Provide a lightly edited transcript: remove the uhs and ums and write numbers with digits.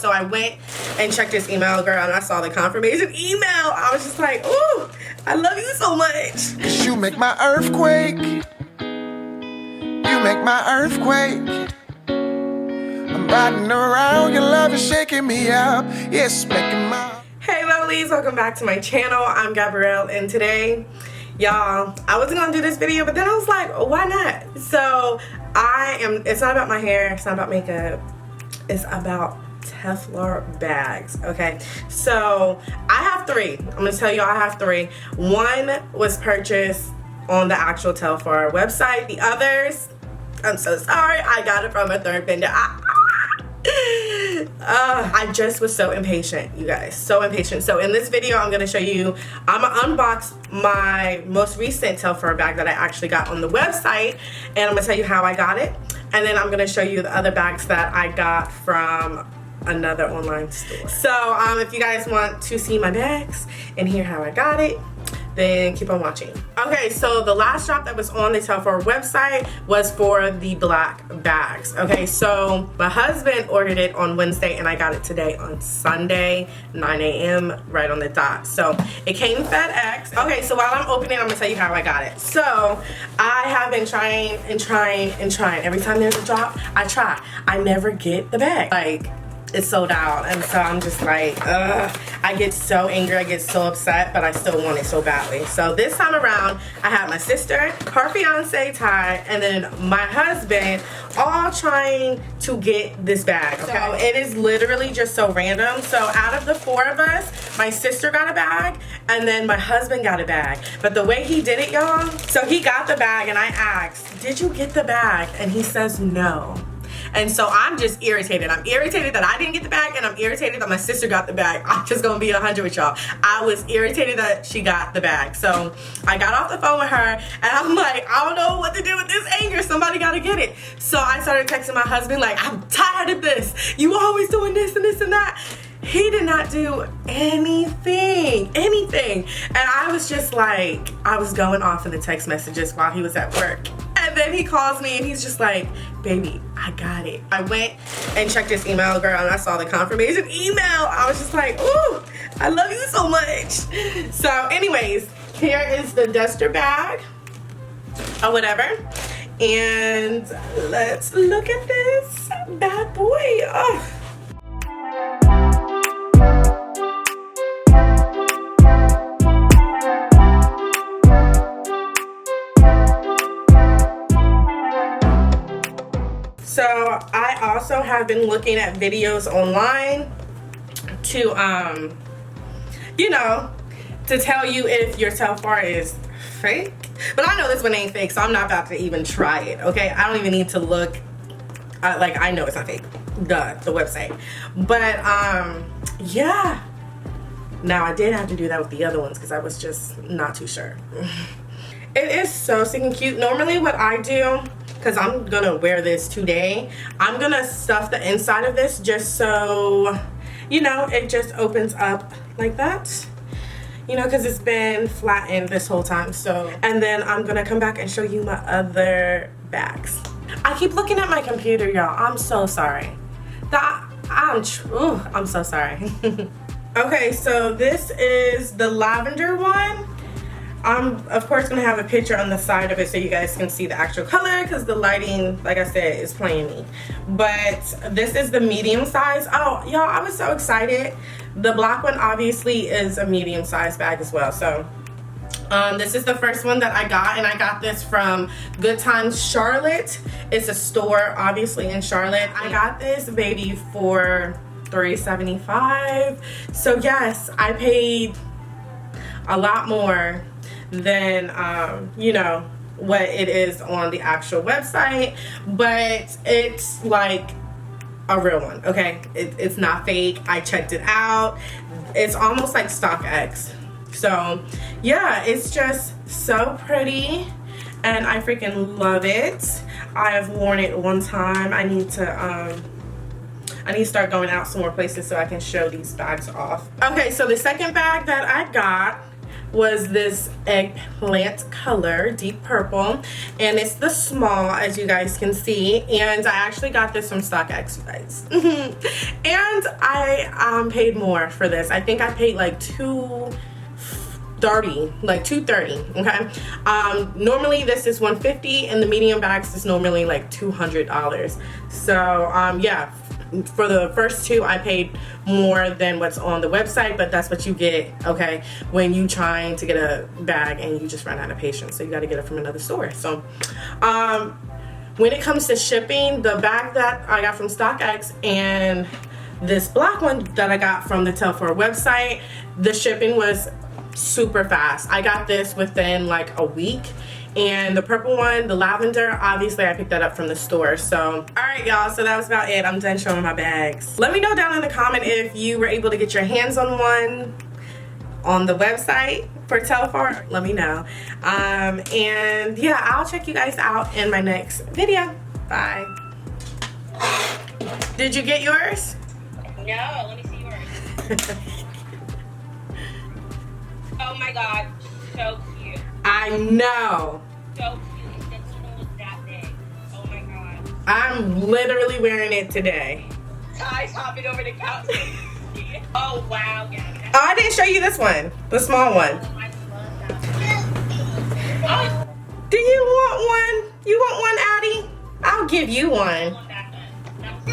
So I went and checked this email, girl, and I saw the confirmation email. I was just like, ooh, I love you so much. 'Cause you make my earthquake. You make my earthquake. I'm riding around, your love is shaking me up. Yes, making my... Hey lovelies, welcome back to my channel. I'm Gabrielle, and today, y'all, I wasn't gonna do this video, but then I was like, why not? So it's not about my hair, it's not about makeup, it's about TELFAR bags. Okay, so I have three. I'm gonna tell you I have three. One was purchased on the actual TELFAR website. The others, I'm so sorry, I got it from a third vendor. I just was so impatient, you guys, so impatient. So in this video, I'm gonna show you, I'm gonna unbox my most recent TELFAR bag that I actually got on the website, and I'm gonna tell you how I got it, and then I'm gonna show you the other bags that I got from another online store. So if you guys want to see my bags and hear how I got it, then keep on watching. Okay, so the last drop that was on the TELFAR website was for the black bags. Okay, so my husband ordered it on Wednesday and I got it today on Sunday, 9 a.m. right on the dot. So it came FedEx. Okay, so while I'm opening, I'm gonna tell you how I got it. So I have been trying and trying and trying. Every time there's a drop, I try. I never get the bag. Like, it's sold out, and so I'm just like, ugh. I get so angry, I get so upset, but I still want it so badly. So this time around, I had my sister, her fiance Ty, and then my husband all trying to get this bag. Okay? So it is literally just so random. So out of the four of us, my sister got a bag, and then my husband got a bag. But the way he did it, y'all, so he got the bag, and I asked, did you get the bag? And he says no. And so I'm just irritated. I'm irritated that I didn't get the bag, and I'm irritated that my sister got the bag. I'm just gonna be 100 with y'all. I was irritated that she got the bag. So I got off the phone with her, and I'm like, I don't know what to do with this anger. Somebody gotta get it. So I started texting my husband like, I'm tired of this. You always doing this and this and that. He did not do anything. And I was just like, I was going off in the text messages while he was at work. And then he calls me and he's just like, baby, I got it. I went and checked this email, girl, and I saw the confirmation email. I was just like, ooh, I love you so much. So anyways, here is the duster bag or whatever. And let's look at this bad boy. Oh. So I also have been looking at videos online to, you know, to tell you if your TELFAR is fake. But I know this one ain't fake, so I'm not about to even try it, okay? I don't even need to look, like, I know it's not fake. Duh, the website. But, yeah. Now, I did have to do that with the other ones because I was just not too sure. It is so stinking cute. Normally what I do, because I'm gonna wear this today, I'm gonna stuff the inside of this just so, you know, it just opens up like that. You know, because it's been flattened this whole time. So, and then I'm gonna come back and show you my other bags. I keep looking at my computer, y'all. I'm so sorry. I'm so sorry. Okay, so this is the lavender one. I'm of course gonna have a picture on the side of it so you guys can see the actual color because the lighting, like I said, is playing me. But this is the medium size. Oh, y'all, I was so excited. The black one obviously is a medium size bag as well. So this is the first one that I got, and I got this from Good Times Charlotte. It's a store obviously in Charlotte. I got this baby for $3.75. So yes, I paid a lot more than you know, what it is on the actual website, but it's like a real one. Okay, it's not fake. I checked it out. It's almost like StockX. So yeah, it's just so pretty and I freaking love it. I have worn it one time. I need to start going out some more places so I can show these bags off. Okay, so the second bag that I got was this eggplant color, deep purple, and it's the small, as you guys can see, and I actually got this from StockX, you guys. And I paid more for this. I think I paid like $230, okay. Normally this is $150, and the medium bags is normally like $200. So yeah, for the first two I paid more than what's on the website, but that's what you get, okay, when you trying to get a bag and you just run out of patience, so you got to get it from another store. So when it comes to shipping, the bag that I got from StockX and this black one that I got from the TELFAR website, the shipping was super fast. I got this within like a week. And the purple one, the lavender, obviously I picked that up from the store. So alright y'all, so that was about it. I'm done showing my bags. Let me know down in the comment if you were able to get your hands on one on the website for TELFAR. Let me know. And yeah, I'll check you guys out in my next video. Bye. Did you get yours? No, let me see yours. Oh my god, so cute. I know. So cute. The needle was that big. Oh my god. I'm literally wearing it today. Ty's hopping over the couch. Oh wow, yeah. Oh, I didn't show you this one, the small one. Oh, I love that. Oh, Do you want one? You want one, Addie? I'll give you one. I want that one. That's